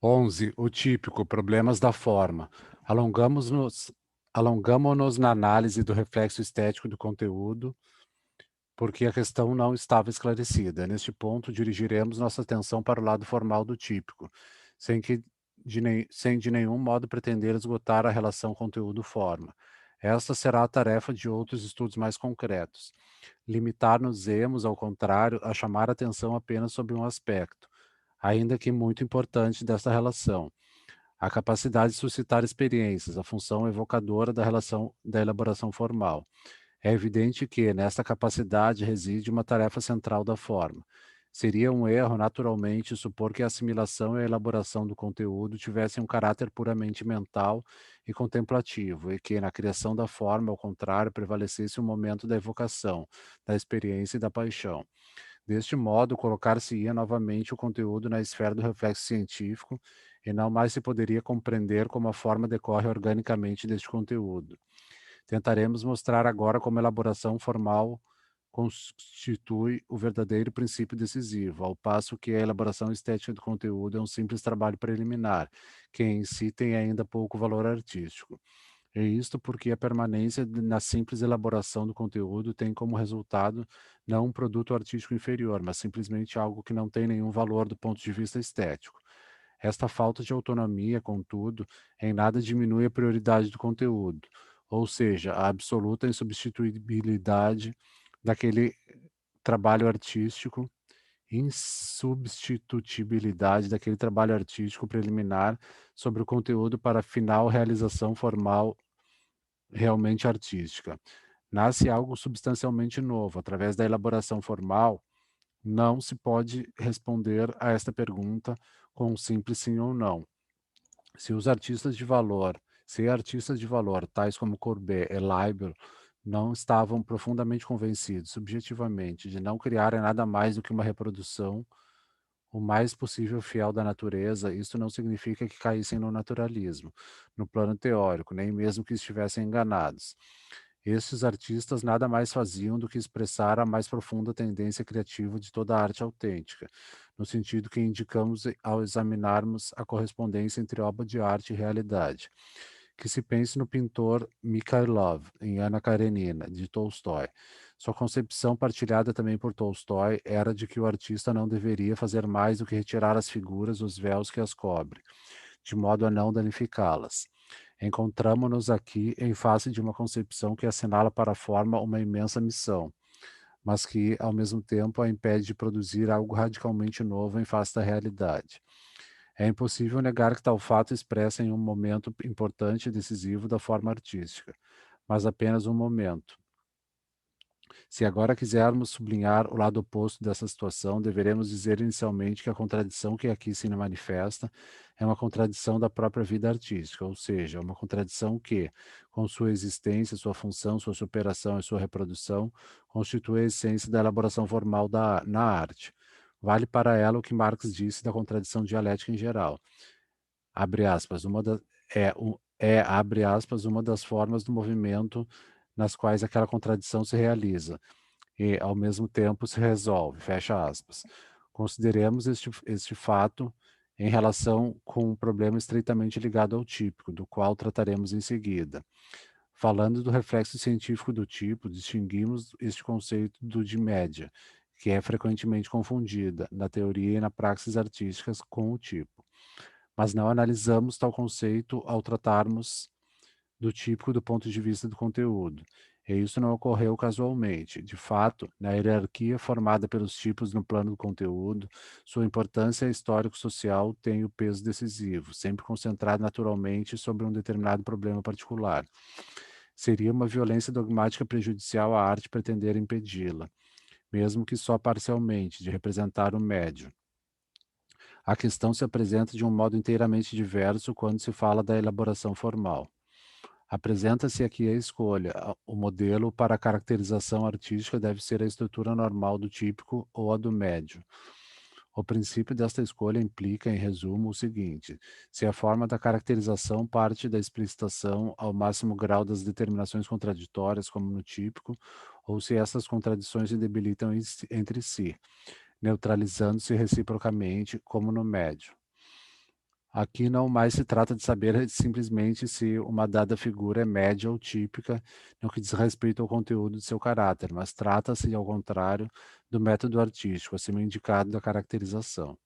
11. O típico, problemas da forma. Alongamos-nos alongamo-nos na análise do reflexo estético do conteúdo, porque a questão não estava esclarecida. Neste ponto, dirigiremos nossa atenção para o lado formal do típico, sem que sem de nenhum modo pretender esgotar a relação conteúdo-forma. Esta será a tarefa de outros estudos mais concretos. Limitar-nos-emos, ao contrário, a chamar atenção apenas sobre um aspecto, ainda que muito importante desta relação: a capacidade de suscitar experiências, a função evocadora da relação da elaboração formal. É evidente que, nesta capacidade, reside uma tarefa central da forma. Seria um erro, naturalmente, supor que a assimilação e a elaboração do conteúdo tivessem um caráter puramente mental e contemplativo, e que, na criação da forma, ao contrário, prevalecesse o momento da evocação, da experiência e da paixão. Deste modo, colocar-se-ia novamente o conteúdo na esfera do reflexo científico, e não mais se poderia compreender como a forma decorre organicamente deste conteúdo. Tentaremos mostrar agora como a elaboração formal constitui o verdadeiro princípio decisivo, ao passo que a elaboração estética do conteúdo é um simples trabalho preliminar, que em si tem ainda pouco valor artístico. E isto porque a permanência na simples elaboração do conteúdo tem como resultado não um produto artístico inferior, mas simplesmente algo que não tem nenhum valor do ponto de vista estético. Esta falta de autonomia, contudo, em nada diminui a prioridade do conteúdo, ou seja, a absoluta insubstituibilidade daquele trabalho artístico, insubstitutibilidade daquele trabalho artístico preliminar sobre o conteúdo para a final realização formal realmente artística. Nasce algo substancialmente novo. Através da elaboração formal, não se pode responder a esta pergunta com um simples sim ou não. Se os artistas de valor, se artistas de valor, tais como Courbet e Leibel, não estavam profundamente convencidos, subjetivamente, de não criarem nada mais do que uma reprodução o mais possível fiel da natureza, isso não significa que caíssem no naturalismo, no plano teórico, nem mesmo que estivessem enganados. Estes artistas nada mais faziam do que expressar a mais profunda tendência criativa de toda a arte autêntica, no sentido que indicamos ao examinarmos a correspondência entre obra de arte e realidade. Que se pense no pintor Mikhailov, em Ana Karenina, de Tolstói. Sua concepção, partilhada também por Tolstói, era de que o artista não deveria fazer mais do que retirar as figuras dos véus que as cobrem, de modo a não danificá-las. Encontramo-nos aqui em face de uma concepção que assinala para a forma uma imensa missão, mas que, ao mesmo tempo, a impede de produzir algo radicalmente novo em face da realidade. É impossível negar que tal fato expressa em um momento importante e decisivo da forma artística, mas apenas um momento. Se agora quisermos sublinhar o lado oposto dessa situação, deveremos dizer inicialmente que a contradição que aqui se manifesta é uma contradição da própria vida artística, ou seja, uma contradição que, com sua existência, sua função, sua superação e sua reprodução, constitui a essência da elaboração formal na arte. Vale para ela o que Marx disse da contradição dialética em geral. Abre aspas, abre aspas, uma das formas do movimento nas quais aquela contradição se realiza e, ao mesmo tempo, se resolve, fecha aspas. Consideremos este fato em relação com um problema estreitamente ligado ao típico, do qual trataremos em seguida. Falando do reflexo científico do tipo, distinguimos este conceito do de média, que é frequentemente confundida na teoria e na praxis artísticas com o tipo, mas não analisamos tal conceito ao tratarmos do típico do ponto de vista do conteúdo. E isso não ocorreu casualmente. De fato, na hierarquia formada pelos tipos no plano do conteúdo, sua importância histórico-social tem o peso decisivo, sempre concentrado naturalmente sobre um determinado problema particular. Seria uma violência dogmática prejudicial à arte pretender impedi-la, mesmo que só parcialmente, de representar o médio. A questão se apresenta de um modo inteiramente diverso quando se fala da elaboração formal. Apresenta-se aqui a escolha. O modelo para a caracterização artística deve ser a estrutura normal do típico ou a do médio. O princípio desta escolha implica, em resumo, o seguinte: se a forma da caracterização parte da explicitação ao máximo grau das determinações contraditórias, como no típico, ou se essas contradições se debilitam entre si, neutralizando-se reciprocamente, como no médio. Aqui não mais se trata de saber simplesmente se uma dada figura é média ou típica no que diz respeito ao conteúdo de seu caráter, mas trata-se, ao contrário, do método artístico, acima indicado da caracterização.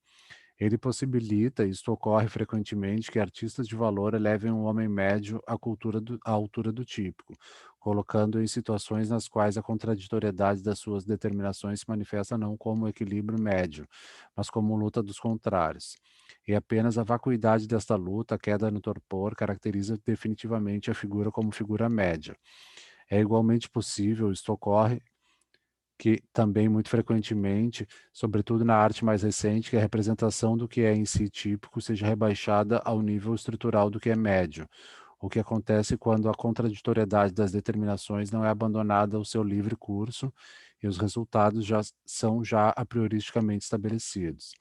Ele possibilita, e isto ocorre frequentemente, que artistas de valor elevem um homem médio à altura do típico, colocando-o em situações nas quais a contraditoriedade das suas determinações se manifesta não como equilíbrio médio, mas como luta dos contrários. E apenas a vacuidade desta luta, a queda no torpor, caracteriza definitivamente a figura como figura média. É igualmente possível, isto ocorre que também muito frequentemente, sobretudo na arte mais recente, que a representação do que é em si típico seja rebaixada ao nível estrutural do que é médio, o que acontece quando a contraditoriedade das determinações não é abandonada ao seu livre curso e os resultados já são já a prioristicamente estabelecidos.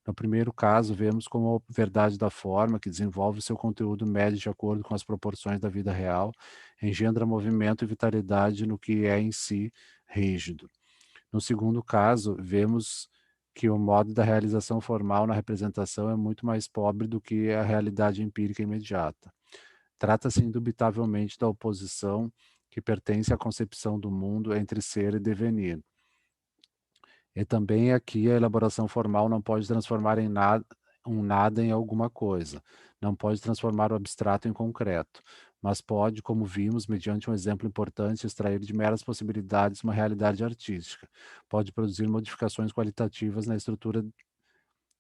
No primeiro caso, vemos como a verdade da forma, que desenvolve seu conteúdo médio de acordo com as proporções da vida real, engendra movimento e vitalidade no que é em si rígido. No segundo caso, vemos que o modo da realização formal na representação é muito mais pobre do que a realidade empírica imediata. Trata-se indubitavelmente da oposição que pertence à concepção do mundo entre ser e devenir. E também aqui a elaboração formal não pode transformar em nada, um nada em alguma coisa, não pode transformar o abstrato em concreto, mas pode, como vimos, mediante um exemplo importante, extrair de meras possibilidades uma realidade artística. Pode produzir modificações qualitativas na estrutura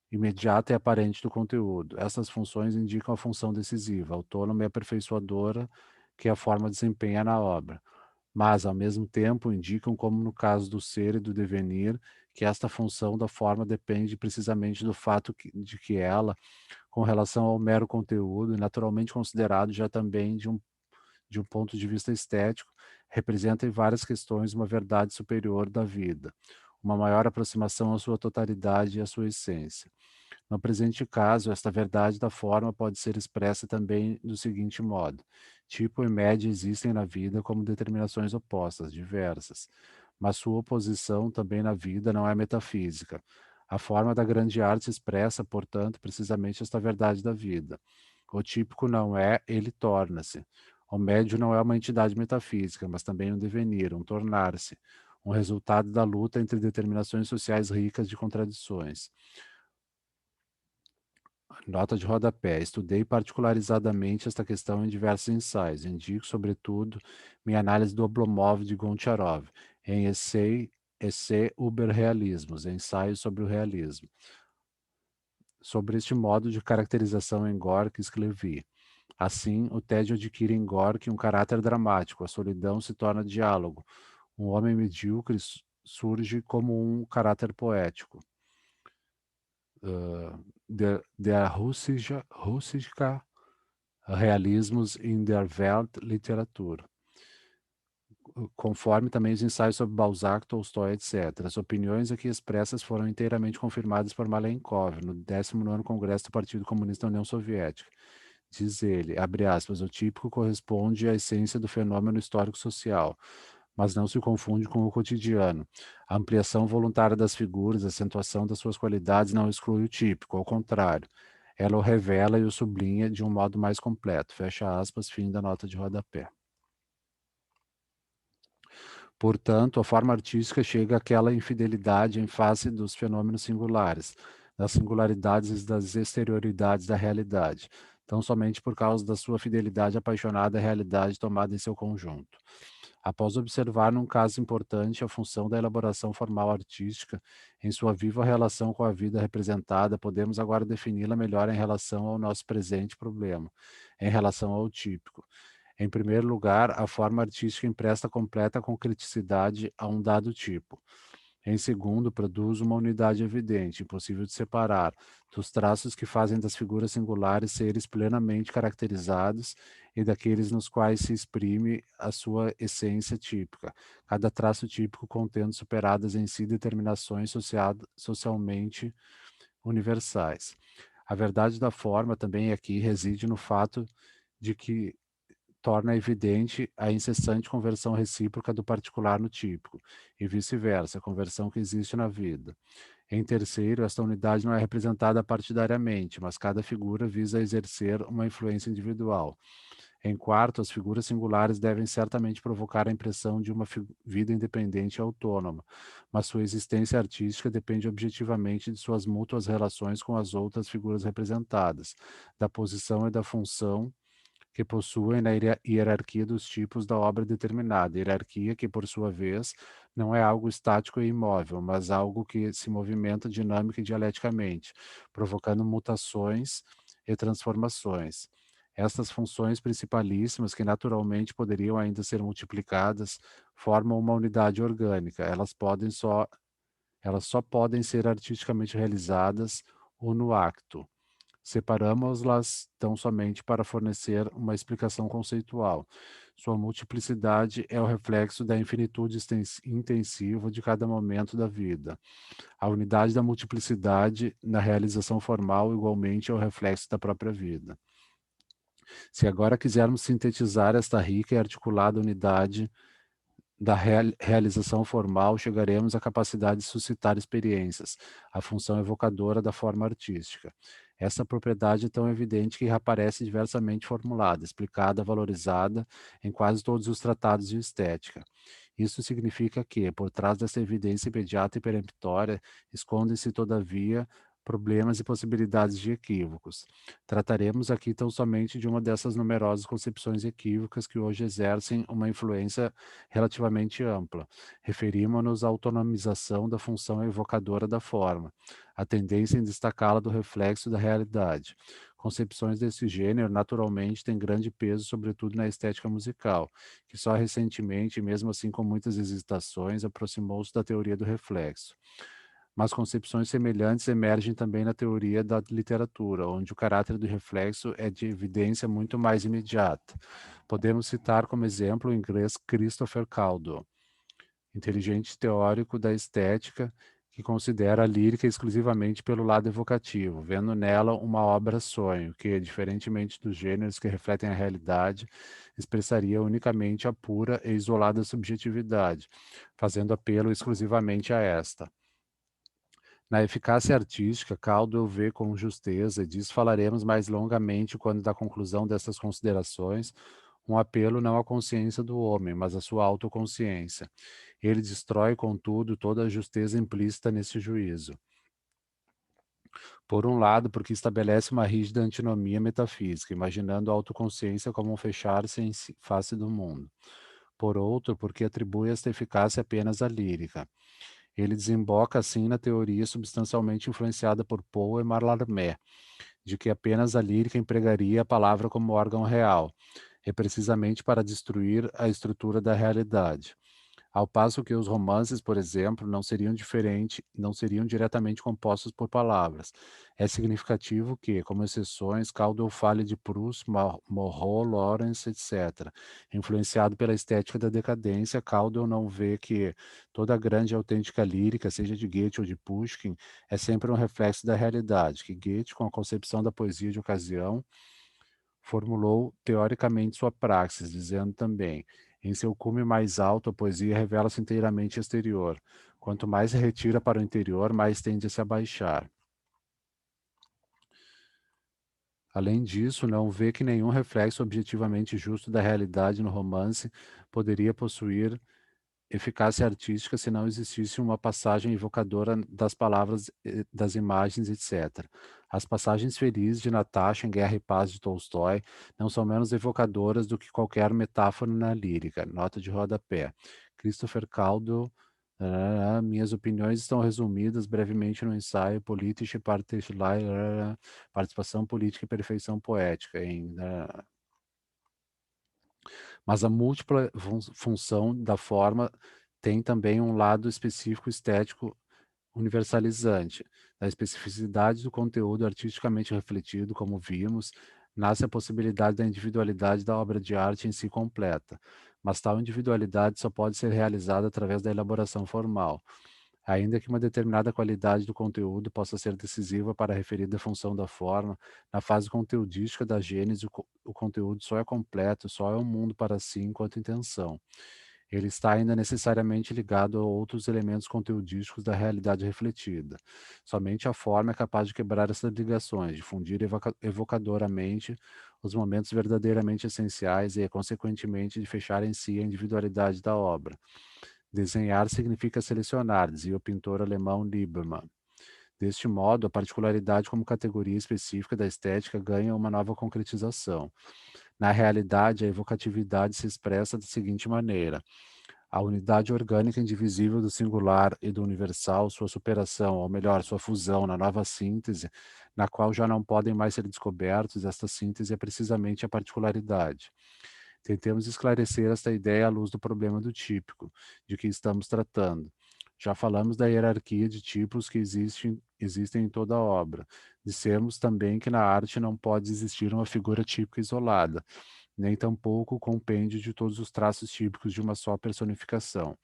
imediata e aparente do conteúdo. Essas funções indicam a função decisiva, autônoma e aperfeiçoadora que a forma desempenha na obra, mas, ao mesmo tempo, indicam, como no caso do ser e do devenir, que esta função da forma depende precisamente do fato de que ela, com relação ao mero conteúdo, e naturalmente considerado já também de um ponto de vista estético, representa em várias questões uma verdade superior da vida, uma maior aproximação à sua totalidade e à sua essência. No presente caso, esta verdade da forma pode ser expressa também do seguinte modo: tipo e média existem na vida como determinações opostas, diversas, mas sua oposição também na vida não é metafísica. A forma da grande arte expressa, portanto, precisamente esta verdade da vida. O típico não é, ele torna-se. O médio não é uma entidade metafísica, mas também um devenir, um tornar-se, um resultado da luta entre determinações sociais ricas de contradições. Nota de rodapé. Estudei particularizadamente esta questão em diversos ensaios. Indico, sobretudo, minha análise do Oblomov de Goncharov, em Essay über Realismus, ensaio sobre o realismo. Sobre este modo de caracterização em Gorky, escrevi. Assim, o tédio adquire em Gorky um caráter dramático, a solidão se torna diálogo. Um homem medíocre surge como um caráter poético. Der russischer Realismus in der Weltliteratur, conforme também os ensaios sobre Balzac, Tolstói, etc. As opiniões aqui expressas foram inteiramente confirmadas por Malenkov, no 19º Congresso do Partido Comunista da União Soviética. Diz ele, abre aspas, o típico corresponde à essência do fenômeno histórico-social, mas não se confunde com o cotidiano. A ampliação voluntária das figuras, a acentuação das suas qualidades não exclui o típico, ao contrário. Ela o revela e o sublinha de um modo mais completo. Fecha aspas, fim da nota de rodapé. Portanto, a forma artística chega àquela infidelidade em face dos fenômenos singulares, das singularidades e das exterioridades da realidade, tão somente por causa da sua fidelidade apaixonada à realidade tomada em seu conjunto. Após observar num caso importante a função da elaboração formal artística em sua viva relação com a vida representada, podemos agora defini-la melhor em relação ao nosso presente problema, em relação ao típico. Em primeiro lugar, a forma artística empresta completa concreticidade a um dado tipo. Em segundo, produz uma unidade evidente, impossível de separar, dos traços que fazem das figuras singulares seres plenamente caracterizados e daqueles nos quais se exprime a sua essência típica, cada traço típico contendo superadas em si determinações socialmente universais. A verdade da forma também aqui reside no fato de que torna evidente a incessante conversão recíproca do particular no típico, e vice-versa, a conversão que existe na vida. Em terceiro, esta unidade não é representada partidariamente, mas cada figura visa exercer uma influência individual. Em quarto, as figuras singulares devem certamente provocar a impressão de uma vida independente e autônoma, mas sua existência artística depende objetivamente de suas mútuas relações com as outras figuras representadas, da posição e da função que possuem na hierarquia dos tipos da obra determinada, hierarquia que, por sua vez, não é algo estático e imóvel, mas algo que se movimenta dinâmica e dialeticamente, provocando mutações e transformações. Estas funções principalíssimas, que naturalmente poderiam ainda ser multiplicadas, formam uma unidade orgânica. Elas só podem ser artisticamente realizadas ou no acto. Separamos-las tão somente para fornecer uma explicação conceitual. Sua multiplicidade é o reflexo da infinitude intensiva de cada momento da vida. A unidade da multiplicidade na realização formal, igualmente, é o reflexo da própria vida. Se agora quisermos sintetizar esta rica e articulada unidade da realização formal, chegaremos à capacidade de suscitar experiências, a função evocadora da forma artística. Essa propriedade é tão evidente que reaparece diversamente formulada, explicada, valorizada em quase todos os tratados de estética. Isso significa que, por trás dessa evidência imediata e peremptória, escondem-se, todavia, problemas e possibilidades de equívocos. Trataremos aqui tão somente de uma dessas numerosas concepções equívocas que hoje exercem uma influência relativamente ampla. Referimos-nos à autonomização da função evocadora da forma, a tendência em destacá-la do reflexo da realidade. Concepções desse gênero, naturalmente, têm grande peso, sobretudo na estética musical, que só recentemente, mesmo assim com muitas hesitações, aproximou-se da teoria do reflexo. Mas concepções semelhantes emergem também na teoria da literatura, onde o caráter do reflexo é de evidência muito mais imediata. Podemos citar como exemplo o inglês Christopher Caldwell, inteligente teórico da estética, que considera a lírica exclusivamente pelo lado evocativo, vendo nela uma obra-sonho, que, diferentemente dos gêneros que refletem a realidade, expressaria unicamente a pura e isolada subjetividade, fazendo apelo exclusivamente a esta. Na eficácia artística, Caldwell vê com justeza, e disso falaremos mais longamente quando da conclusão dessas considerações, um apelo não à consciência do homem, mas à sua autoconsciência. Ele destrói, contudo, toda a justeza implícita nesse juízo. Por um lado, porque estabelece uma rígida antinomia metafísica, imaginando a autoconsciência como um fechar-se em face do mundo. Por outro, porque atribui esta eficácia apenas à lírica. Ele desemboca, assim, na teoria substancialmente influenciada por Poe e Mallarmé, de que apenas a lírica empregaria a palavra como órgão real, e precisamente para destruir a estrutura da realidade. Ao passo que os romances, por exemplo, não seriam diretamente compostos por palavras. É significativo que, como exceções, Caldwell fale de Proust, Moreau, Lawrence, etc. Influenciado pela estética da decadência, Caldwell não vê que toda grande e autêntica lírica, seja de Goethe ou de Pushkin, é sempre um reflexo da realidade, que Goethe, com a concepção da poesia de ocasião, formulou teoricamente sua praxis, dizendo também: em seu cume mais alto, a poesia revela-se inteiramente exterior. Quanto mais se retira para o interior, mais tende a se abaixar. Além disso, não vê que nenhum reflexo objetivamente justo da realidade no romance poderia possuir eficácia artística se não existisse uma passagem evocadora das palavras, das imagens, etc. As passagens felizes de Natasha em Guerra e Paz de Tolstói não são menos evocadoras do que qualquer metáfora na lírica. Nota de rodapé. Christopher Caldwell. Minhas opiniões estão resumidas brevemente no ensaio Politische Parteienlei, Participação Política e Perfeição Poética, mas a múltipla função da forma tem também um lado específico estético universalizante. Da especificidade do conteúdo artisticamente refletido, como vimos, nasce a possibilidade da individualidade da obra de arte em si completa, mas tal individualidade só pode ser realizada através da elaboração formal. Ainda que uma determinada qualidade do conteúdo possa ser decisiva para a referida função da forma, na fase conteudística da gênese, o conteúdo só é completo, só é um mundo para si enquanto intenção. ele está ainda necessariamente ligado a outros elementos conteudísticos da realidade refletida. Somente a forma é capaz de quebrar essas ligações, difundir evocadoramente os momentos verdadeiramente essenciais e, consequentemente, de fechar em si a individualidade da obra. Desenhar significa selecionar, dizia o pintor alemão Liebermann. Deste modo, a particularidade como categoria específica da estética ganha uma nova concretização. Na realidade, a evocatividade se expressa da seguinte maneira: a unidade orgânica indivisível do singular e do universal, sua superação, ou melhor, sua fusão na nova síntese, na qual já não podem mais ser descobertos, esta síntese é precisamente a particularidade. Tentemos esclarecer esta ideia à luz do problema do típico, de que estamos tratando. Já falamos da hierarquia de tipos que existem em toda a obra. Dissemos também que na arte não pode existir uma figura típica isolada, nem tampouco o compêndio de todos os traços típicos de uma só personificação.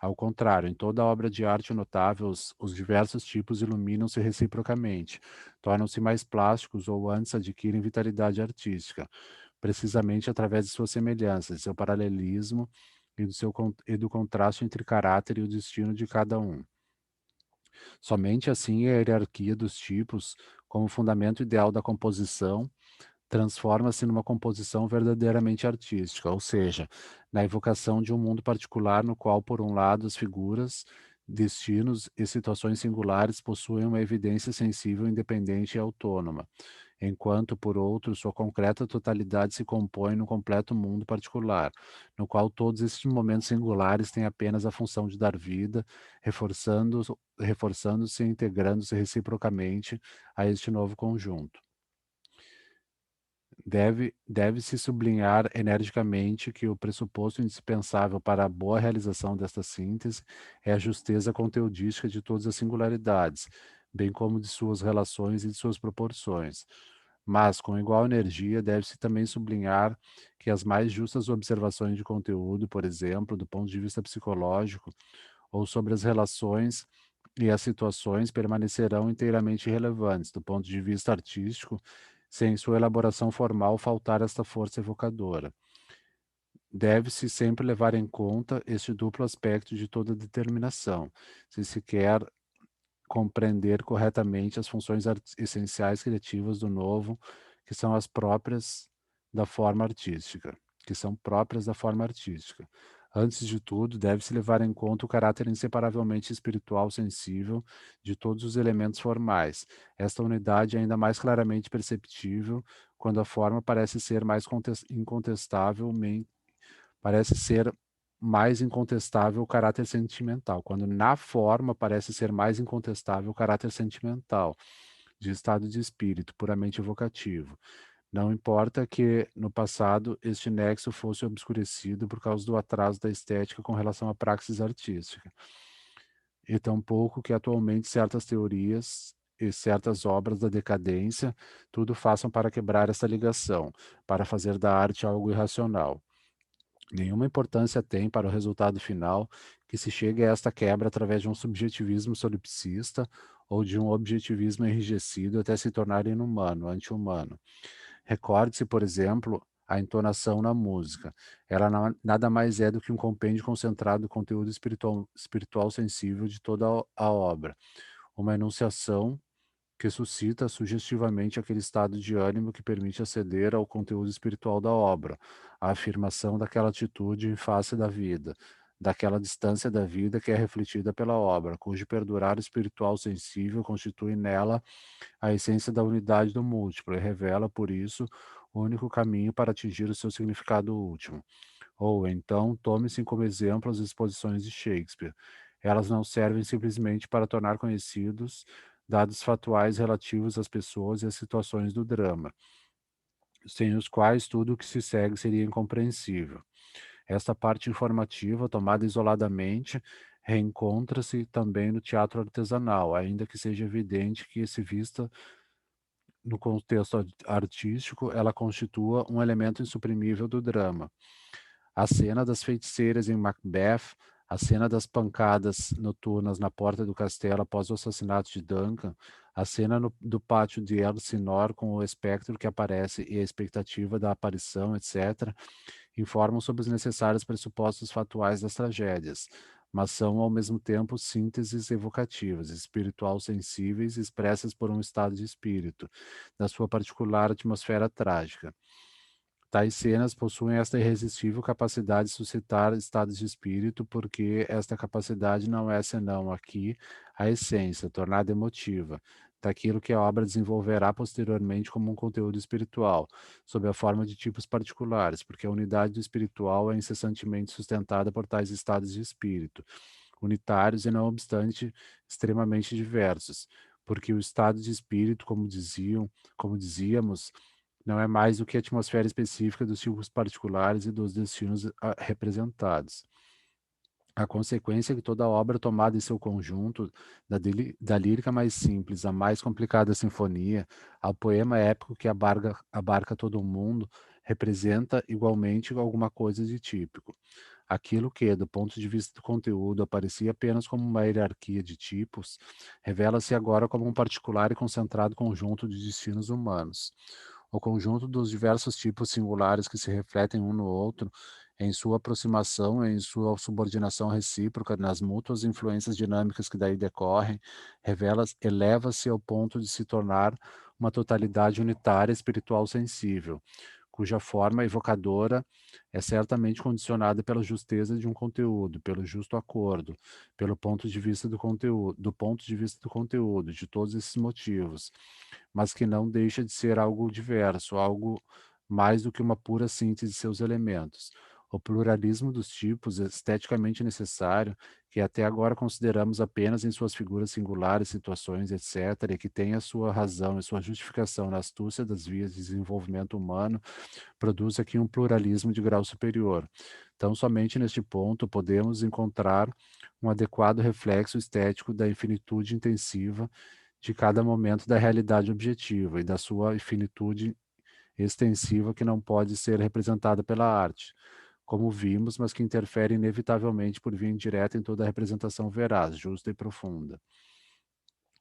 Ao contrário, em toda obra de arte notável, os diversos tipos iluminam-se reciprocamente, tornam-se mais plásticos ou antes adquirem vitalidade artística, precisamente através de suas semelhanças, de seu paralelismo e do contraste entre caráter e o destino de cada um. Somente assim a hierarquia dos tipos, como fundamento ideal da composição, transforma-se numa composição verdadeiramente artística, ou seja, na evocação de um mundo particular no qual, por um lado, as figuras, destinos e situações singulares possuem uma evidência sensível, independente e autônoma, enquanto, por outro, sua concreta totalidade se compõe num completo mundo particular, no qual todos esses momentos singulares têm apenas a função de dar vida, reforçando-se e integrando-se reciprocamente a este novo conjunto. Deve-se sublinhar energicamente que o pressuposto indispensável para a boa realização desta síntese é a justeza conteudística de todas as singularidades, bem como de suas relações e de suas proporções. Mas, com igual energia, deve-se também sublinhar que as mais justas observações de conteúdo, por exemplo, do ponto de vista psicológico, ou sobre as relações e as situações permanecerão inteiramente irrelevantes do ponto de vista artístico, sem sua elaboração formal faltar esta força evocadora. Deve-se sempre levar em conta este duplo aspecto de toda determinação, se quer compreender corretamente as funções essenciais criativas do novo, que são as próprias da forma artística, que são próprias da forma artística. Antes de tudo, deve-se levar em conta o caráter inseparavelmente espiritual sensível de todos os elementos formais. Esta unidade é ainda mais claramente perceptível quando a forma parece ser mais incontestável o caráter sentimental, quando na forma parece ser mais incontestável o caráter sentimental, de estado de espírito, puramente evocativo. Não importa que, no passado, este nexo fosse obscurecido por causa do atraso da estética com relação à praxis artística, e tampouco que atualmente certas teorias e certas obras da decadência tudo façam para quebrar essa ligação, para fazer da arte algo irracional. Nenhuma importância tem para o resultado final que se chegue a esta quebra através de um subjetivismo solipsista ou de um objetivismo enrijecido até se tornar inumano, anti-humano. Recorde-se, por exemplo, a entonação na música. Ela nada mais é do que um compêndio concentrado do conteúdo espiritual sensível de toda a obra. Uma enunciação que suscita sugestivamente aquele estado de ânimo que permite aceder ao conteúdo espiritual da obra, a afirmação daquela atitude em face da vida, daquela distância da vida que é refletida pela obra, cujo perdurar espiritual sensível constitui nela a essência da unidade do múltiplo e revela, por isso, o único caminho para atingir o seu significado último. Ou então, tome-se como exemplo as exposições de Shakespeare. Elas não servem simplesmente para tornar conhecidos dados fatuais relativos às pessoas e às situações do drama, sem os quais tudo o que se segue seria incompreensível. Esta parte informativa, tomada isoladamente, reencontra-se também no teatro artesanal, ainda que seja evidente que, se vista no contexto artístico, ela constitua um elemento insuprimível do drama. A cena das feiticeiras em Macbeth, a cena das pancadas noturnas na porta do castelo após o assassinato de Duncan, a cena do pátio de Elsinore com o espectro que aparece e a expectativa da aparição, etc., informam sobre os necessários pressupostos fatuais das tragédias, mas são, ao mesmo tempo, sínteses evocativas, espiritual sensíveis, expressas por um estado de espírito, da sua particular atmosfera trágica. Tais cenas possuem esta irresistível capacidade de suscitar estados de espírito, porque esta capacidade não é senão aqui a essência, tornada emotiva, daquilo que a obra desenvolverá posteriormente como um conteúdo espiritual, sob a forma de tipos particulares, porque a unidade do espiritual é incessantemente sustentada por tais estados de espírito, unitários e, não obstante, extremamente diversos, porque o estado de espírito, como dizíamos, não é mais do que a atmosfera específica dos tipos particulares e dos destinos representados. A consequência é que toda obra tomada em seu conjunto, da lírica mais simples à mais complicada sinfonia, ao poema épico que abarca todo o mundo, representa igualmente alguma coisa de típico. Aquilo que, do ponto de vista do conteúdo, aparecia apenas como uma hierarquia de tipos, revela-se agora como um particular e concentrado conjunto de destinos humanos. O conjunto dos diversos tipos singulares que se refletem um no outro, em sua aproximação, em sua subordinação recíproca, nas mútuas influências dinâmicas que daí decorrem, eleva-se ao ponto de se tornar uma totalidade unitária espiritual sensível, cuja forma evocadora é certamente condicionada pela justeza de um conteúdo, pelo justo acordo, pelo ponto de vista do conteúdo, de todos esses motivos, mas que não deixa de ser algo diverso, algo mais do que uma pura síntese de seus elementos. O pluralismo dos tipos, esteticamente necessário, que até agora consideramos apenas em suas figuras singulares, situações, etc., e que tem a sua razão e sua justificação na astúcia das vias de desenvolvimento humano, produz aqui um pluralismo de grau superior. Então, somente neste ponto podemos encontrar um adequado reflexo estético da infinitude intensiva de cada momento da realidade objetiva e da sua infinitude extensiva que não pode ser representada pela arte, como vimos, mas que interfere inevitavelmente por via indireta em toda a representação veraz, justa e profunda.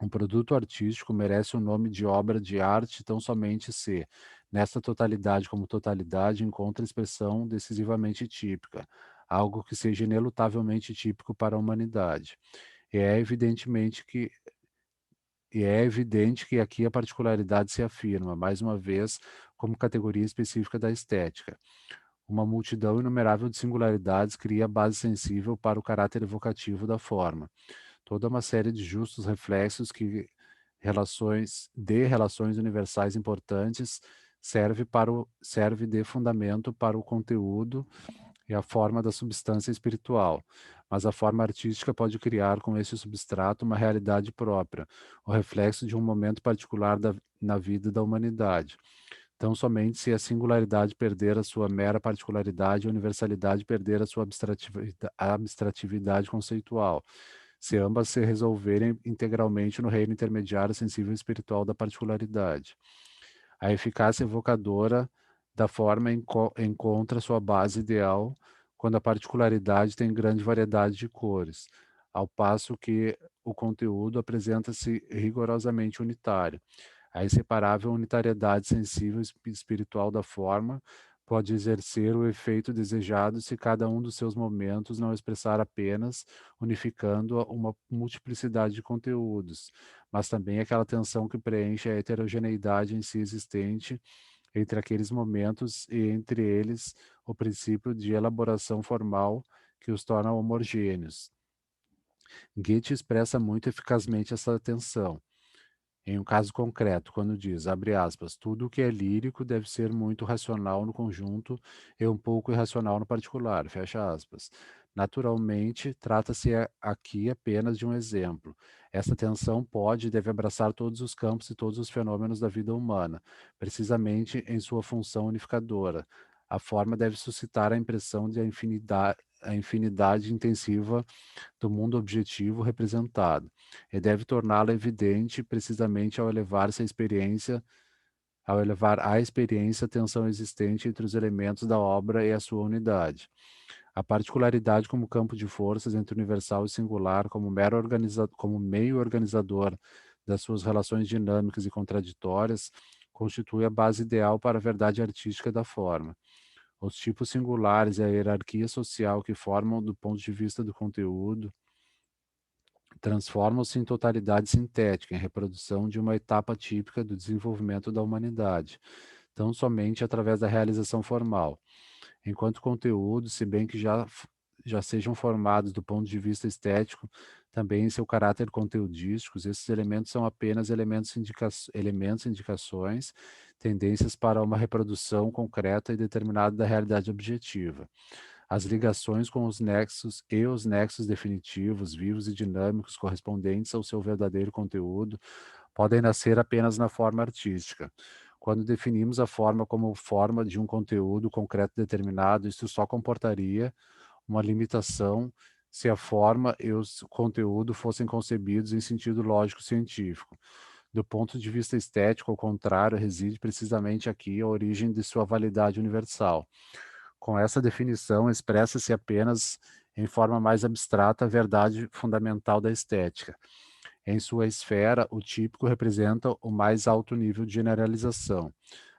Um produto artístico merece o nome de obra de arte tão somente se, nesta totalidade como totalidade, encontra expressão decisivamente típica, algo que seja inelutavelmente típico para a humanidade. E é evidentemente que e é evidente que aqui a particularidade se afirma, mais uma vez, como categoria específica da estética. Uma multidão inumerável de singularidades cria a base sensível para o caráter evocativo da forma. Toda uma série de justos reflexos relações universais importantes serve de fundamento para o conteúdo e a forma da substância espiritual, mas a forma artística pode criar com esse substrato uma realidade própria, o reflexo de um momento particular na vida da humanidade. Então, somente se a singularidade perder a sua mera particularidade, a universalidade perder a sua abstratividade conceitual, se ambas se resolverem integralmente no reino intermediário sensível e espiritual da particularidade. A eficácia evocadora da forma encontra sua base ideal quando a particularidade tem grande variedade de cores, ao passo que o conteúdo apresenta-se rigorosamente unitário. A inseparável unitariedade sensível e espiritual da forma pode exercer o efeito desejado se cada um dos seus momentos não expressar apenas, unificando uma multiplicidade de conteúdos, mas também aquela tensão que preenche a heterogeneidade em si existente entre aqueles momentos e entre eles o princípio de elaboração formal que os torna homogêneos. Goethe expressa muito eficazmente essa tensão. Em um caso concreto, quando diz, abre aspas, tudo o que é lírico deve ser muito racional no conjunto e um pouco irracional no particular, fecha aspas. Naturalmente, trata-se aqui apenas de um exemplo. Essa tensão pode e deve abraçar todos os campos e todos os fenômenos da vida humana, precisamente em sua função unificadora. A forma deve suscitar a impressão de a infinidade intensiva do mundo objetivo representado, e deve torná-la evidente precisamente ao elevar à experiência a tensão existente entre os elementos da obra e a sua unidade. A particularidade como campo de forças entre universal e singular, como meio organizador das suas relações dinâmicas e contraditórias, constitui a base ideal para a verdade artística da forma. Os tipos singulares e a hierarquia social que formam do ponto de vista do conteúdo transformam-se em totalidade sintética, em reprodução de uma etapa típica do desenvolvimento da humanidade, tão somente através da realização formal. Enquanto conteúdo, se bem que já sejam formados do ponto de vista estético, também em seu caráter conteudísticos, esses elementos são apenas elementos, indicações, tendências para uma reprodução concreta e determinada da realidade objetiva. As ligações com os nexos definitivos, vivos e dinâmicos correspondentes ao seu verdadeiro conteúdo podem nascer apenas na forma artística. Quando definimos a forma como forma de um conteúdo concreto determinado, isso só comportaria uma limitação se a forma e o conteúdo fossem concebidos em sentido lógico-científico. Do ponto de vista estético, ao contrário, reside precisamente aqui a origem de sua validade universal. Com essa definição, expressa-se apenas em forma mais abstrata a verdade fundamental da estética. Em sua esfera, o típico representa o mais alto nível de generalização.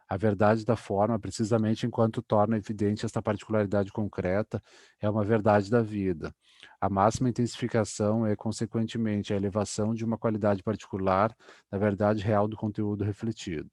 A verdade da forma, precisamente enquanto torna evidente esta particularidade concreta, é uma verdade da vida. A máxima intensificação é, consequentemente, a elevação de uma qualidade particular da verdade real do conteúdo refletido.